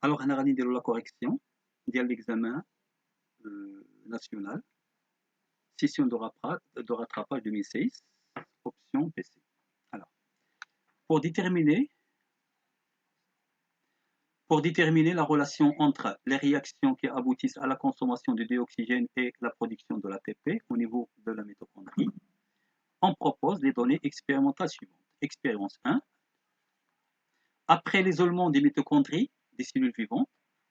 Alors, on a la correction de l'examen national, session de rattrapage 2016, option PC. Alors, pour déterminer la relation entre les réactions qui aboutissent à la consommation de dioxygène et la production de l'ATP au niveau de la mitochondrie, on propose les données expérimentales suivantes. Expérience 1. Après l'isolement des mitochondries des cellules vivantes,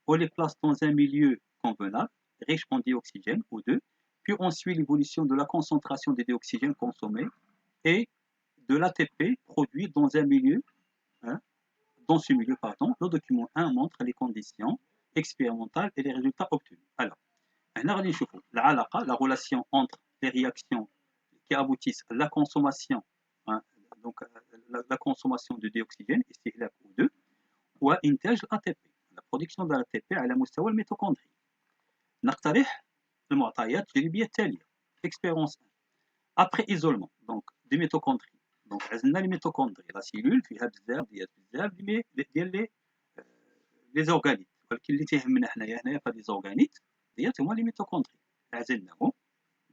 on les place dans un milieu convenable, riche en dioxygène, O2, puis on suit l'évolution de la concentration de dioxygène consommé et de l'ATP produit dans un milieu, dans ce milieu, le document 1 montre les conditions expérimentales et les résultats obtenus. Alors, la relation entre les réactions qui aboutissent à la consommation, donc la consommation de dioxygène, استهلاك O2, وإنتاج الATP, la production de l'ATP على مستوى الميتوكوندري. نقترح المعطيات التجريبية التالية. Expérience 1. Après isolement donc des mitochondries. Donc عزلنا les mitochondries, la cellule فيها بزاف ديال les organettes. ولكن اللي تيهمنا هنايا في هاد les organettes ديالت هما les mitochondries. عزلناهم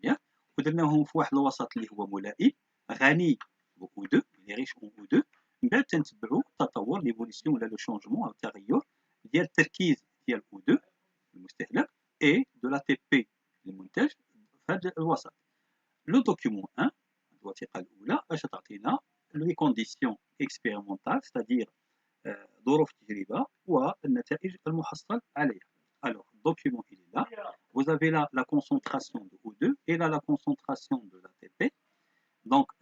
ياك ودرناهم في واحد الوسط اللي هو ملائم غني ب O2 اللي ريش اون O2. من بعد تنتبعوا التطور ليفوليسيون ولا لو شونجمون او التغير ديال التركيز ديال O2 المستهلك et de l'ATP المنتج في هذا الوسط. Le document 1 الوثيقة الأولى باش تعطينا les conditions expérimentales, c'est-à-dire ظروف التجربة والنتائج المحصل عليها. Alors, le document il est là. Vous avez là la concentration de O2 et là la concentration de l'ATP. Donc,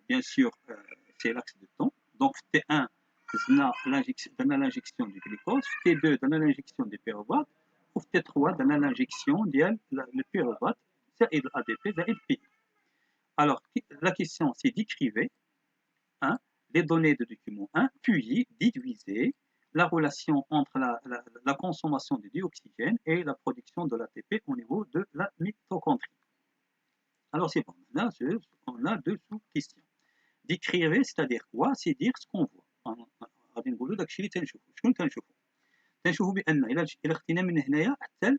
bien sûr, c'est l'axe de temps. Donc, T1, dans l'injection du glucose, T2, dans l'injection du pyruvate, ou T3, dans l'injection du pyruvate, c'est l'ADP, c'est l'PI. Alors, la question, c'est d'écrire les données de document 1, puis déduisez la relation entre la consommation de dioxygène et la production de l'ATP au niveau de la mitochondrie. Alors, c'est bon. Là, on a deux sous-questions. Décrire, c'est-à-dire quoi? C'est dire ce qu'on voit. غادي نقولوا داكشي اللي تنشوفو. شكون تنشوفو بان الى خدينا من هنايا حتى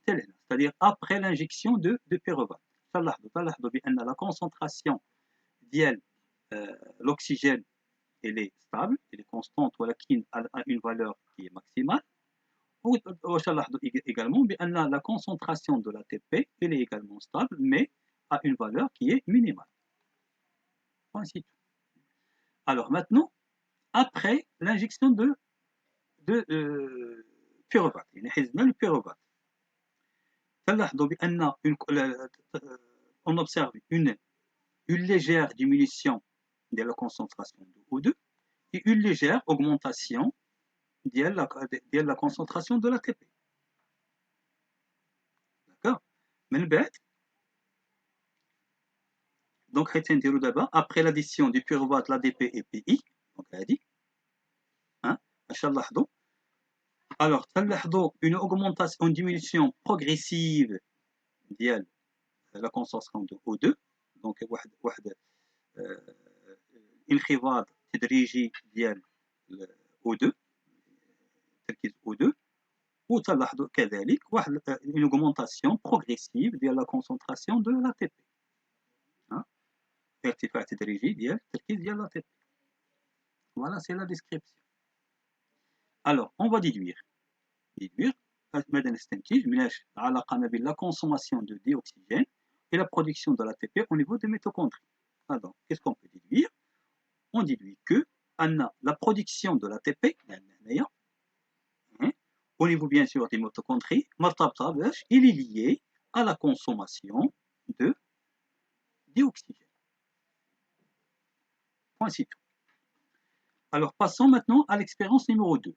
لهنا, c'est-à-dire après l'injection de pyruvate. تلاحظوا بان la concentration ديال l'oxygène elle est stable, elle est constante ولكن à une valeur qui est maximale. وتلاحظوا également بان la concentration de l'ATP elle est également stable mais à une valeur qui est minimale. Ainsi. Alors maintenant, après l'injection de pyruvate, le pyruvate, on observe une légère diminution de la concentration de O2 et une légère augmentation de la concentration de l'ATP. D'accord? Mais donc, d'abord, après l'addition du pyruvate, l'ADP et PI, donc elle a dit, alors, une augmentation, une diminution progressive de la concentration de O2, donc انخفاض تدريجي ديال O2 تركيز O2 وتلاحظوا كذلك une augmentation progressive de la concentration de l'ATP. ارتفاع تدريجي ديال التركيز ديال l'ATP. Voilà, c'est la description. Alors, on va déduire ماذا نستنتج من العلاقة ما بين la consommation de dioxygène et la production de l'ATP au niveau des mitochondries. Alors, qu'est-ce qu'on peut déduire? On déduit que la production de l'ATP au niveau bien sûr des mitochondries, il est lié à la consommation de dioxygène. Point c'est tout. Alors passons maintenant à l'expérience numéro 2.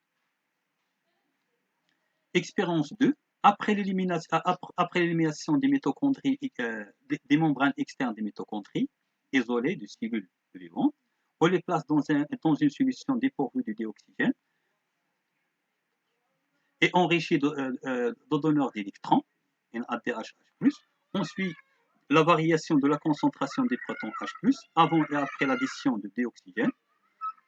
Expérience 2, après l'élimination des mitochondries, des membranes externes des mitochondries, isolées de cellules vivantes, on les place dans une solution dépourvue de dioxygène et enrichie de donneurs d'électrons, NADH+. On suit la variation de la concentration des protons H+, avant et après l'addition de dioxygène,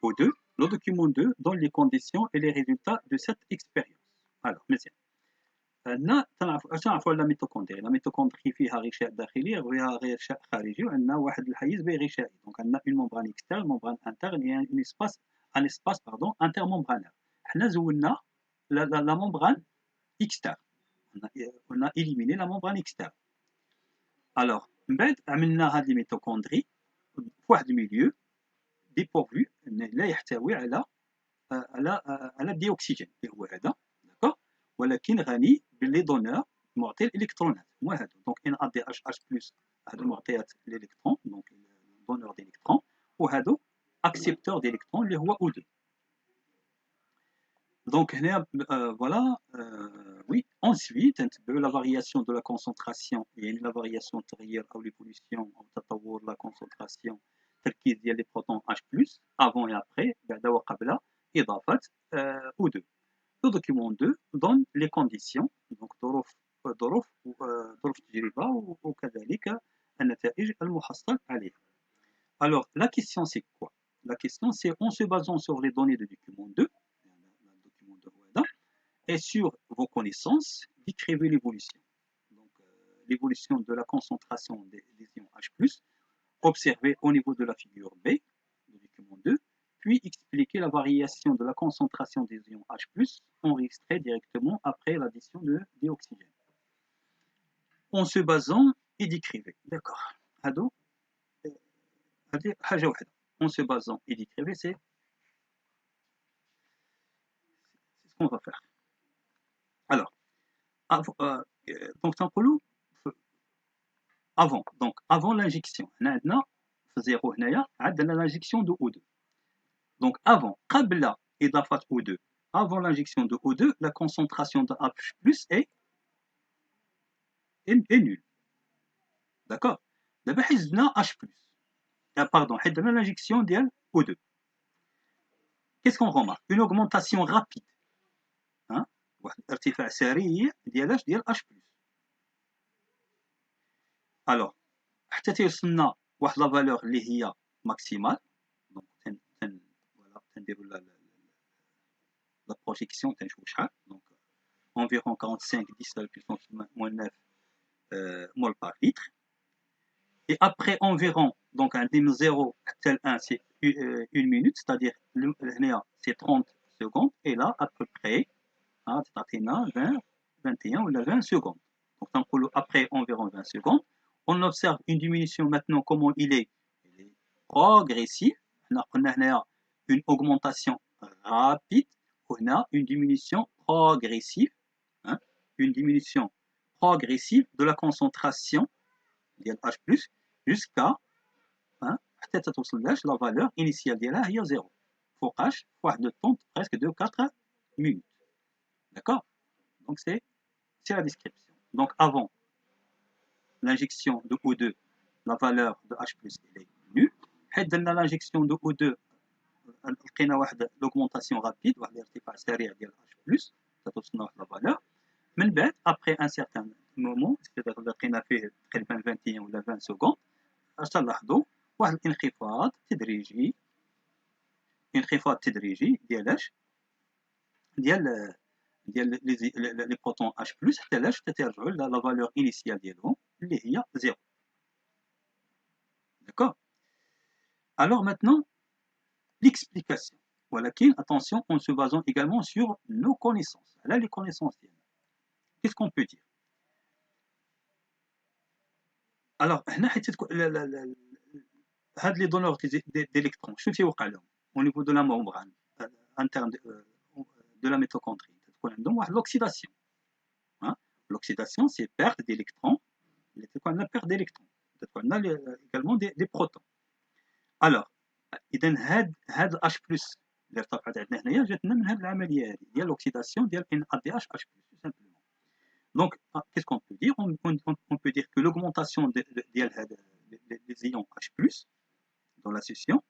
O2, Le document 2 donne les conditions et les résultats de cette expérience. Alors, مزيان. تعرفوا على الميتوكوندري. لا ميتوكوندري فيها غشاء داخلي وفيها غشاء خارجي وعندنا واحد الحيز به غشائي. دونك عندنا اون ممبران اكسترن ممبران انترن et un espace pardon intermembranaire. حنا زولنا la membrane externe. On a éliminé la membrane externe. Alors, من بعد عملنا هاد الميتوكوندري في واحد الميليو dépourvu لا يحتوي على الديوكسيجين اللي هو هذا داكوغ ولكن غني باللي دونور معطي الالكترونات هما هادو دونك ان ا دي اش اش بلس هادو معطيات الالكترون دونك دونور ديليكترون وهادو اكسبتور ديليكترون اللي هو او 2 دونك هنا فوالا وي ensuite نتبعوا لا فارياسيون دو لا كونسونطراسيون يعني لا فارياسيون تغير او ليفولوسيون او تطور لا كونسونطراسيون تركيز ديال لي بروتون H+ avant et après بعد وقبل إضافة O2. Le document 2 donne les conditions donc ظروف التجربة وكذلك النتائج المحصل عليها. Alors la question c'est quoi? La question c'est en se basant sur les données du document 2 et sur vos connaissances, décrivez l'évolution. Donc l'évolution de la concentration des ions H+ observer au niveau de la figure B, du document 2, puis expliquer la variation de la concentration des ions H+, enregistrée directement après l'addition de dioxygène. En se basant et décrivez. D'accord. En se basant et décrivez, c'est ce qu'on va faire. Alors, donc, avant l'injection, zéro l'injection de O2. Donc avant, قبل إضافة O2, avant l'injection de O2, la concentration de H+ est nulle. D'accord? D'abord, حيزنا H+. Pardon, حيزنا l'injection de O2. Qu'est-ce qu'on remarque? Une augmentation rapide. Hein? ارتفاع سريع ديال H+. Alors, حتى توصلنا واحد لا فالور اللي هي ماكسيمال. Donc voilà, تنديروا la projection تنشوفوا شحال. Donc environ 45 10 à la puissance moins 9 mol par litre. Et après environ, donc un dim 0 tel 1, c'est 1 minute, c'est-à-dire c'est 30 secondes, et là à peu près, 20, 21 ou 20 secondes. Donc après environ 20 secondes, on observe une diminution maintenant, comment il est progressive. On a une augmentation rapide, on a une diminution progressive, hein, une diminution progressive de la concentration de H+, jusqu'à la valeur initiale de la 0. Pour H, de temps presque de 4 minutes. D'accord? Donc c'est la description. Donc avant l'injection de O2, la valeur de H+ est nulle. L'injection de O2, l'augmentation rapide, l'irtifaa سريع ديال H+, توصلنا la valeur. من بعد après un certain moment, c'est-à-dire لقينا فيه تقريبا 21 ولا 20 سكوند، تلاحظوا واحد الانخفاض تدريجي ديال لي بروتون H+ حتى ترجعوا لا فالور انيسيال ديالهم اللي هي 0. D'accord? Alors maintenant, l'explication. ولكن attention, en se basant également sur nos connaissances. Là, les connaissances. Qu'est-ce qu'on peut dire? Alors, هاد les donneurs d'électrons, شنو تيوقع لهم au niveau de la membrane interne de la mitochondrie? تكون عندهم واحد l'oxydation. L'oxydation, c'est perte d'électrons. تكون عندنا perte d'électrons. تكون عندنا également des protons. Alors, إذا هاد H+ اللي ارتفعت عندنا هنايا جاتنا من هاد العملية هذه ديال l'oxydation ديال NADH H+, tout simplement. Donc, qu'est-ce qu'on peut dire? On peut dire que l'augmentation des ions H+, dans la session,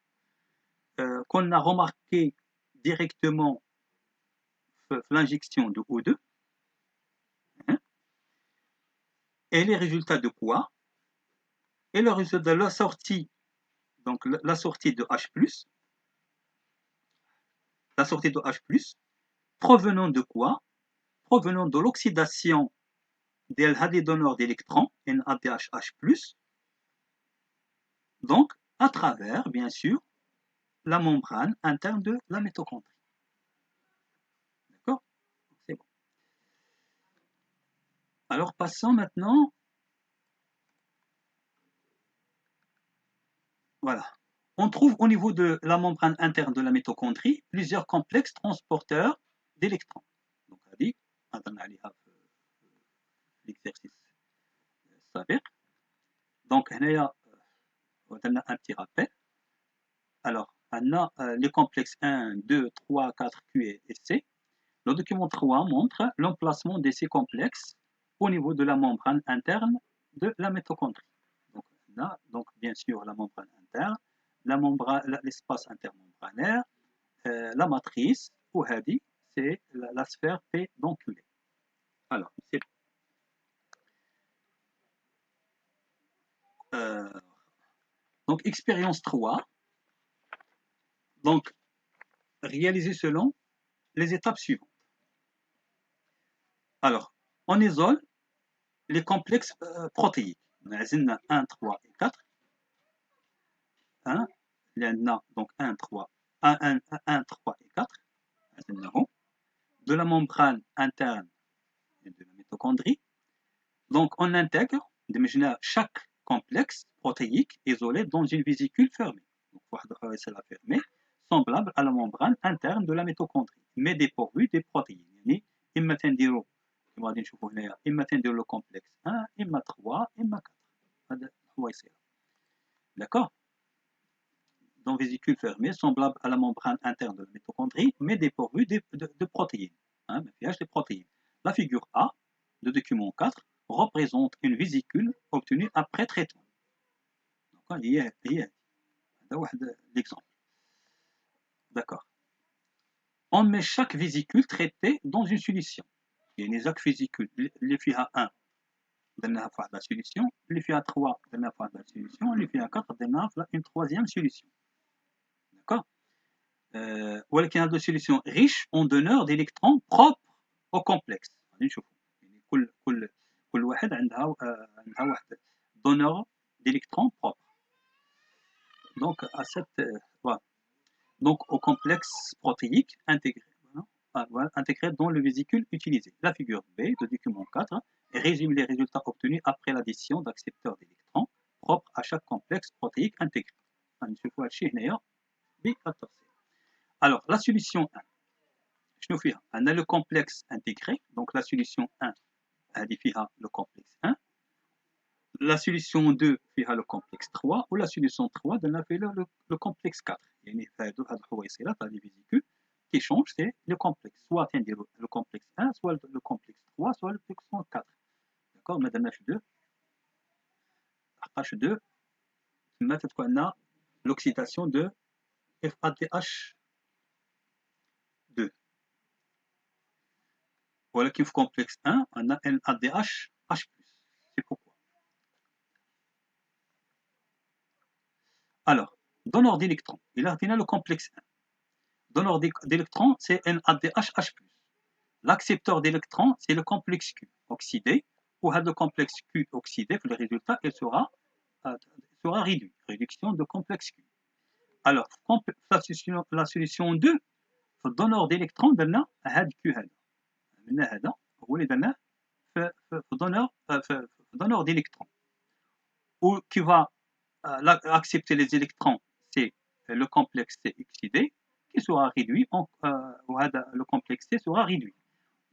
qu'on a remarqué directement l'injection de O2, hein, et les résultats de quoi? Et le résultat de la sortie, donc la sortie de H+, la sortie de H+, provenant de quoi? Provenant de l'oxydation des donneurs d'électrons, NADH+, donc à travers, bien sûr, la membrane interne de la mitochondrie. D'accord? C'est bon. Alors passons maintenant, voilà. On trouve au niveau de la membrane interne de la mitochondrie plusieurs complexes transporteurs d'électrons. Donc, on a dit, l'exercice SABIR. Donc, on a un petit rappel. Alors, on a les complexes 1, 2, 3, 4, Q et C. Le document 3 montre l'emplacement de ces complexes au niveau de la membrane interne de la mitochondrie. Donc, on a donc, bien sûr la membrane interne, l'espace intermembranaire, la matrice, ou hadi, c'est la sphère pédonculée. Alors, c'est donc expérience 3, donc réalisée selon les étapes suivantes. Alors, on isole les complexes protéiques. On a 1, 3 et 4. 1, donc 1, 3, 1, 3 et 4. De la membrane interne de la mitochondrie. Donc, on intègre chaque complexe protéique isolé dans une vésicule fermée. Donc, c'est la fermée, semblable à la membrane interne de la mitochondrie, mais dépourvue des protéines. يعني إما تنديروا كما غادي نشوفوا هنايا إما تنديروا لو complexe 1 إما 3 إما 4. هذا هو يصير. D'accord? Dans vésicule fermée, semblable à la membrane interne de la mitochondrie, mais dépourvue de protéines. Hein, des protéines. La figure A de document 4 représente une vésicule obtenue après traitement. Donc, il y a l'exemple. D'accord. On met chaque vésicule traitée dans une solution. Il y a chaque vésicule, les FIA 1, la solution, les FIA 3, la solution, les FIA 4, une troisième solution. D'accord. ولكن هذه solution riche en donneurs d'électrons propres au complexe. نشوفوا يعني كل واحد عندها واحد donneur d'électrons propres. Donc à cette voilà. Donc au complexe protéique intégré dans le vésicule utilisé. La figure B de document 4 résume les résultats obtenus après l'addition d'accepteurs d'électrons propres à chaque complexe protéique intégré. نشوفوا هادشي هنايا بالتفصيل. Alors, la solution 1, on a le complexe intégré, donc la solution 1, elle définira le complexe 1. La solution 2 fera le complexe 3, ou la solution 3 donne le complexe 4. Il y a des vésicules qui changent, c'est le complexe. Soit le complexe 1, soit le complexe 3, soit le complexe 4. D'accord? Mais dans H2, H2, on a l'oxydation de FADH2. Voilà qu'il faut complexe 1, on a NADH H+. C'est pourquoi. Alors, donneur d'électrons, il a le complexe 1. Donneur d'électrons, c'est NADH H+. L'accepteur d'électrons, c'est le complexe Q oxydé. Ou le complexe Q oxydé, le résultat, il sera réduit. Réduction de complexe Q. Alors, la solution 2, le donneur d'électrons, on a Q. هذا هو اللي درناه في donneur d'électrons, ou qui va accepter les électrons, c'est le complexe C oxydé qui sera réduit le complexe C sera réduit,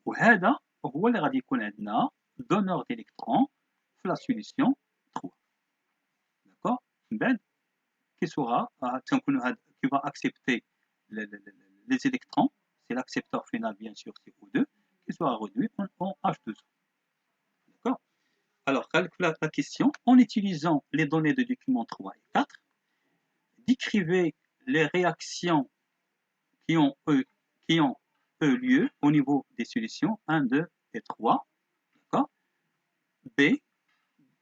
وهذا هو اللي غادي يكون عندنا donneur d'électrons في la solution 3. D'accord. من بعد qui sera qui va accepter les électrons, c'est l'accepteur final bien sûr, c'est O2, qui sera réduit en H2O. D'accord. Alors, calcule la question. En utilisant les données de documents 3 et 4, décrivez les réactions qui ont eu lieu au niveau des solutions 1, 2 et 3. D'accord. B.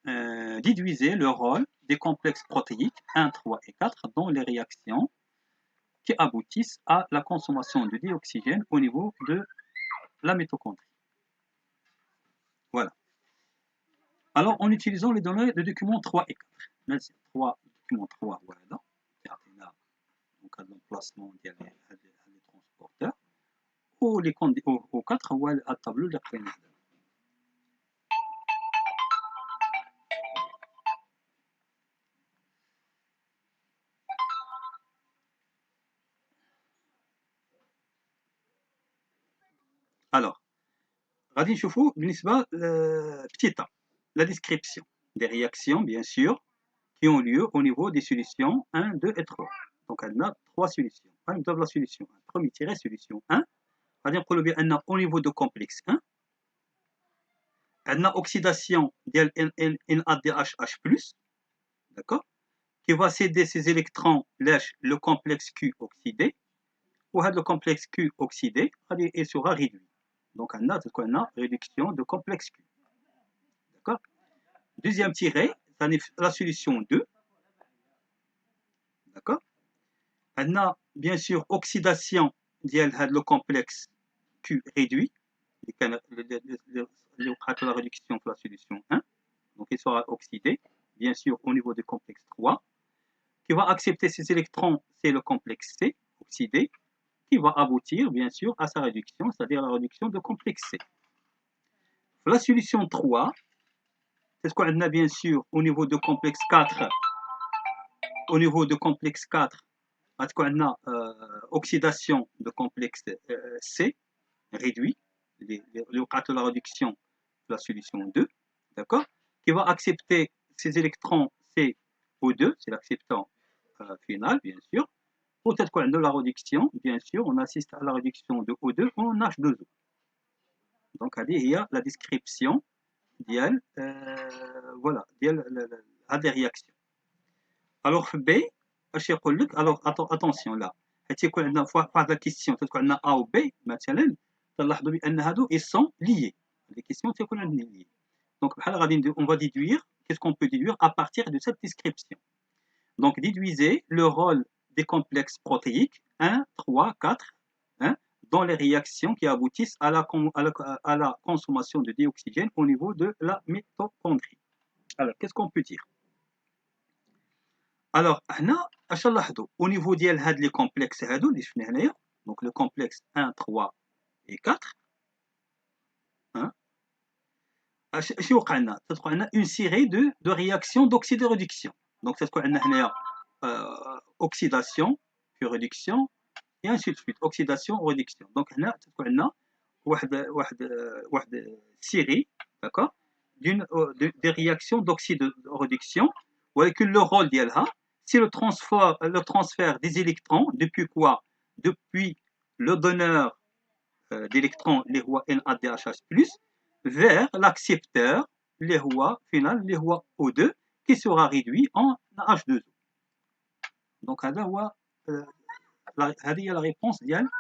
Déduisez le rôle des complexes protéiques 1, 3 et 4 dans les réactions qui aboutissent à la consommation de dioxygène au niveau de la mitochondrie. Voilà. Alors, en utilisant les données de documents 3 et 4, 3 documents 3 voilà, donc l'emplacement des transporteurs, ou les 4 هو الطابلو اللي قرينا هذا. Alors, غادي نشوفوا بالنسبه petit a, la description des réactions bien sûr qui ont lieu au niveau des solutions 1, 2 et 3. Donc on a 3 solutions. On a la solution 1. Premier tiré solution 1. غادي نقولوا بان au niveau de complexe 1 on a oxydation ديال NADH+, d'accord, qui va céder ses électrons lèche le complexe Q oxydé, ou le complexe Q oxydé il sera réduit. Donc on a réduction de complexe Q. D'accord. Deuxième tiré, la solution 2. D'accord. On a bien sûr oxydation le complexe Q réduit, la réduction de la solution 1. Donc il sera oxydé, bien sûr au niveau du complexe 3. Qui va accepter ces électrons, c'est le complexe C oxydé, qui va aboutir bien sûr à sa réduction, c'est-à-dire la réduction de complexe C. La solution 3, c'est ce qu'on a bien sûr au niveau de complexe 4. Au niveau de complexe 4, on a oxydation de complexe C réduit, la réduction de la solution 2, d'accord, qui va accepter ces électrons CO2, c'est l'acceptant final, bien sûr. Peut-être qu'on a de la réduction, bien sûr, on assiste à la réduction de O2 en H2O. Donc, il y a la description d'IL, voilà, à des réactions. Alors, B, alors attention là, on a la question, peut-être qu'on a A ou B, مثلا, ils sont liés. Les questions, c'est qu'on a liées. Donc, on va déduire, qu'est-ce qu'on peut déduire à partir de cette description. Donc, déduisez le rôle des complexes protéiques 1, 3, 4 hein, dans les réactions qui aboutissent à la consommation de dioxygène au niveau de la mitochondrie. Alors, qu'est-ce qu'on peut dire? Alors, au niveau de les complexes, donc le complexe 1, 3 et 4, hein, une série de réactions d'oxydation. Donc, c'est ce qu'on a oxydation, puis réduction, et ainsi de suite. Oxydation, réduction. Donc, on a une série, d'accord, des réactions d'oxydation, avec le rôle d'ILHA, c'est le transfert des électrons, depuis quoi? Depuis le donneur d'électrons, les rois NADH+, vers l'accepteur, les rois final, les rois O2, qui sera réduit en H2O. Donc, c'est la réponse d'IAL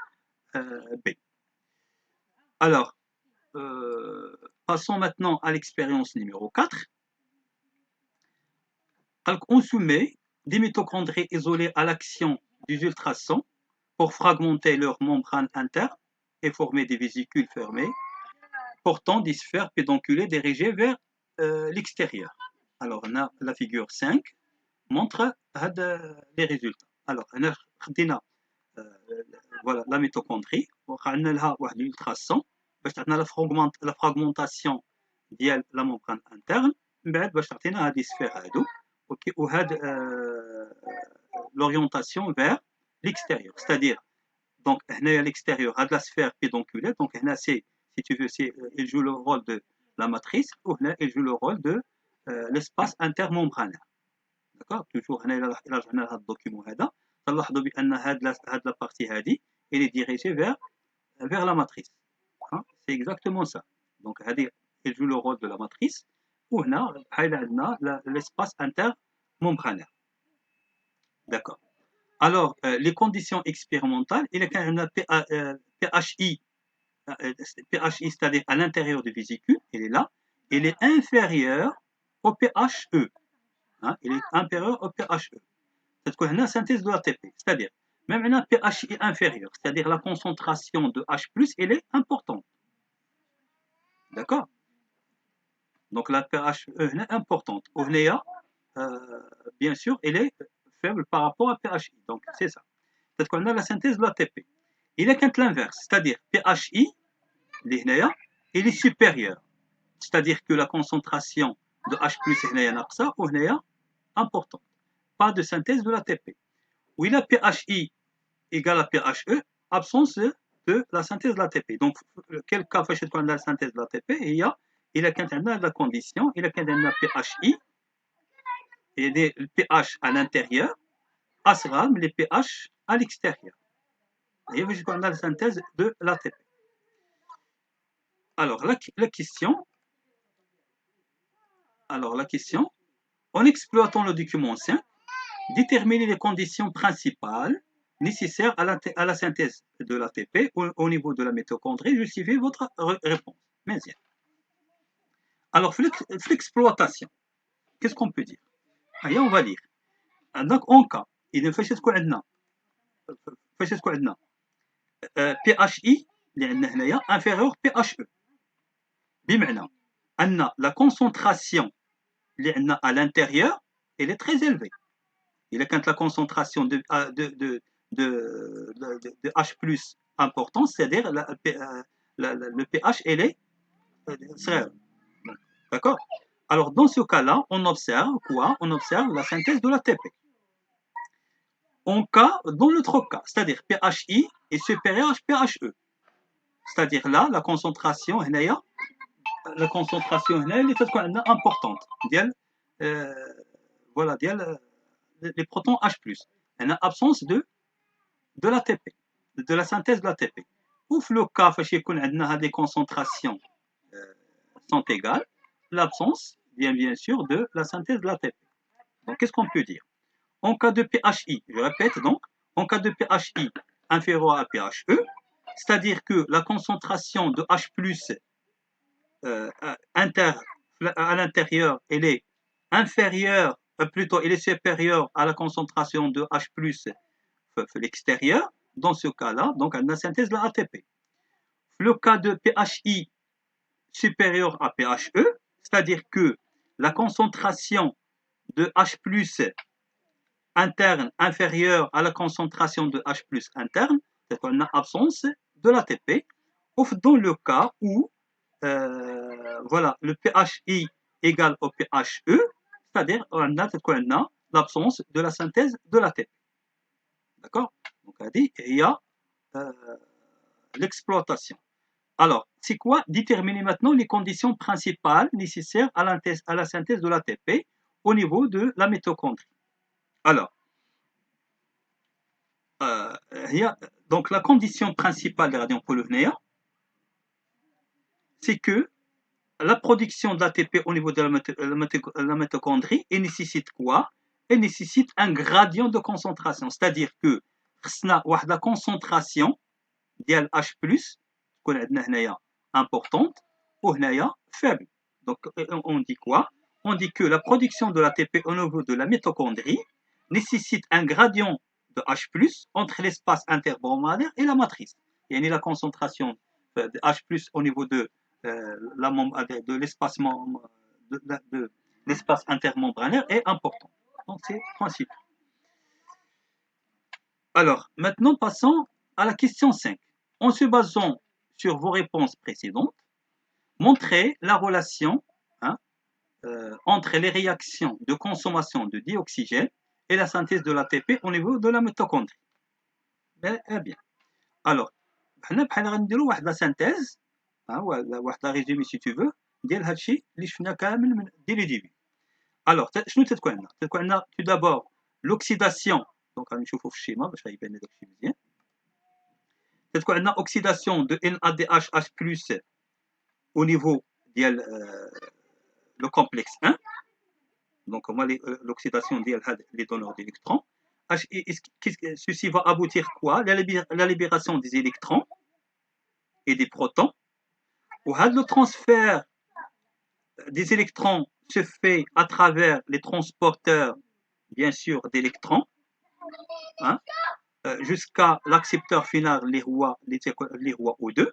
B. Alors, passons maintenant à l'expérience numéro 4. On soumet des mitochondries isolées à l'action des ultrasons pour fragmenter leur membrane interne et former des vésicules fermées portant des sphères pédonculées dirigées vers l'extérieur. Alors, on a la figure 5 montre les résultats. Alors, on a voilà la mitochondrie, on a l'ultrason, on a la fragmentation de la membrane interne, on a des sphères ou l'orientation vers l'extérieur. C'est-à-dire, donc, à l'extérieur, à la sphère pédonculaire, donc, si tu veux, il joue le rôle de la matrice, ou il joue le rôle de l'espace intermembranaire. D'accord. Toujours, il a le document. تلاحظوا بأن هذه la partie هذه elle est dirigée vers la matrice. Hein? C'est exactement ça. Donc, elle joue le rôle de la matrice. Ou on a l'espace intermembranaire. D'accord. Alors, les conditions expérimentales, il y a un PHI, c'est-à-dire à l'intérieur du vésicule, il est là, il est inférieur au PHE. Hein, il est inférieur au PHE. C'est une synthèse de l'ATP. C'est-à-dire, même un pH inférieur, c'est-à-dire la concentration de H+, elle est importante. D'accord? Donc la pH est importante. Bien sûr, elle est faible par rapport à pHI. Donc c'est ça. C'est qu'on a la synthèse de l'ATP. Il est quand l'inverse, c'est-à-dire pHI, il est supérieur. C'est-à-dire que la concentration de H+, est importante. Pas de synthèse de l'ATP. Où il a pHI égale à pHE, absence de la synthèse de l'ATP. Donc, quel cas fait qu'on a la synthèse de l'ATP? Il a quand on a la condition, il a quand on a pHI, et le pH à l'intérieur, ASRAM, les pH à l'extérieur. Et vous qu'on a la synthèse de l'ATP. Alors, la question, en exploitant le document 5, déterminer les conditions principales nécessaires à la synthèse de l'ATP au niveau de la mitochondrie. Justifiez votre réponse. Merci. Alors, l'exploitation, qu'est-ce qu'on peut dire? Allez, on va lire. Donc, en cas, il ne fait ce qu'on a. PHI inférieur PHE. بمعنى أن la concentration à l'intérieur, elle est très élevée. Il est quand la concentration de H plus important, c'est-à-dire le pH, elle est d'accord. Alors dans ce cas-là, on observe quoi? On observe la synthèse de l'ATP. Dans l'autre cas, c'est-à-dire pHI est supérieur à pHE. C'est-à-dire là, la concentration elle est importante. Voilà, les protons H+. Il y a absence de l'ATP, de la synthèse de l'ATP. Ou le cas où les concentrations sont égales, l'absence vient bien sûr de la synthèse de l'ATP. Donc, qu'est-ce qu'on peut dire? En cas de pHI, je répète donc, en cas de pHI inférieur à pHE, c'est-à-dire que la concentration de H+, à l'intérieur, elle est inférieure, plutôt, elle est supérieure à la concentration de H+, l'extérieur. Dans ce cas-là, donc, on a la synthèse de la ATP. Le cas de pHI supérieur à pHE, c'est-à-dire que la concentration de H+ interne inférieure à la concentration de H+ interne, c'est qu'on a absence de l'ATP, dans le cas où voilà, le pHI égale au pHE, c'est-à-dire on a l'absence de la synthèse de l'ATP. D'accord? Donc on a dit il y a l'exploitation. Alors, c'est quoi? Déterminer maintenant les conditions principales nécessaires à la synthèse de l'ATP au niveau de la mitochondrie. Alors, donc la condition principale des radiopollunéens, c'est que la production de l'ATP au niveau de la mitochondrie, elle nécessite quoi? Elle nécessite un gradient de concentration. C'est-à-dire que la concentration ديال H+, تكون عندنا هنايا importante وهنايا faible. Donc on dit quoi? On dit que la production de l'ATP au niveau de la mitochondrie nécessite un gradient de H+ entre l'espace interbroméliaire et la matrice. Il y a la concentration de H+ au niveau de l'espace intermembranaire est important. Donc c'est principe. Alors, maintenant passons à la question 5. En se basant sur vos réponses précédentes, montrez la relation entre les réactions de consommation de dioxygène et la synthèse de l'ATP au niveau de la mitochondrie. Bien. Alors, حنا بحال غنديروا واحد لا synthèse, واحد لا résumé si tu veux, ديال هادشي اللي شفنا كامل dès le début. Alors, شنو تتكون عندنا؟ تتكون عندنا tout d'abord l'oxydation. Donc غادي نشوفوا في الشيما باش غيبان لنا داكشي مزيان. تتكون عندنا oxydation de NADH+ au niveau ديال le complexe 1. Donc l'oxydation ديال هاد les donneurs d'électrons. Ceci va aboutir quoi? La libération des électrons et des protons. Ou le transfert des électrons se fait à travers les transporteurs, bien sûr, d'électrons. jusqu'à l'accepteur final les rois O2,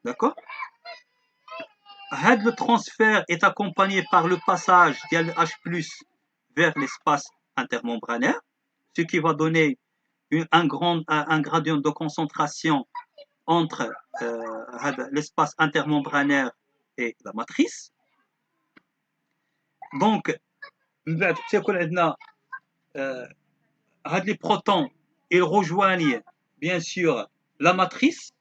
d'accord. Le transfert est accompagné par le passage de H+ vers l'espace intermembranaire, ce qui va donner un gradient de concentration entre l'espace intermembranaire et la matrice. Donc, les protons, ils rejoignent bien sûr la matrice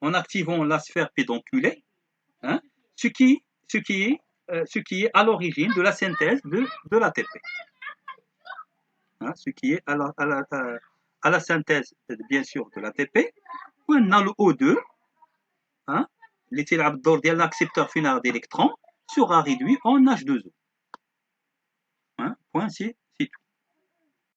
en activant la sphère pédonculée, hein, ce qui est à l'origine de la synthèse de l'ATP. Hein, ce qui est à la synthèse, bien sûr, de l'ATP. On a le O2, hein, l'accepteur final d'électrons sera réduit en H2O. Hein, point C.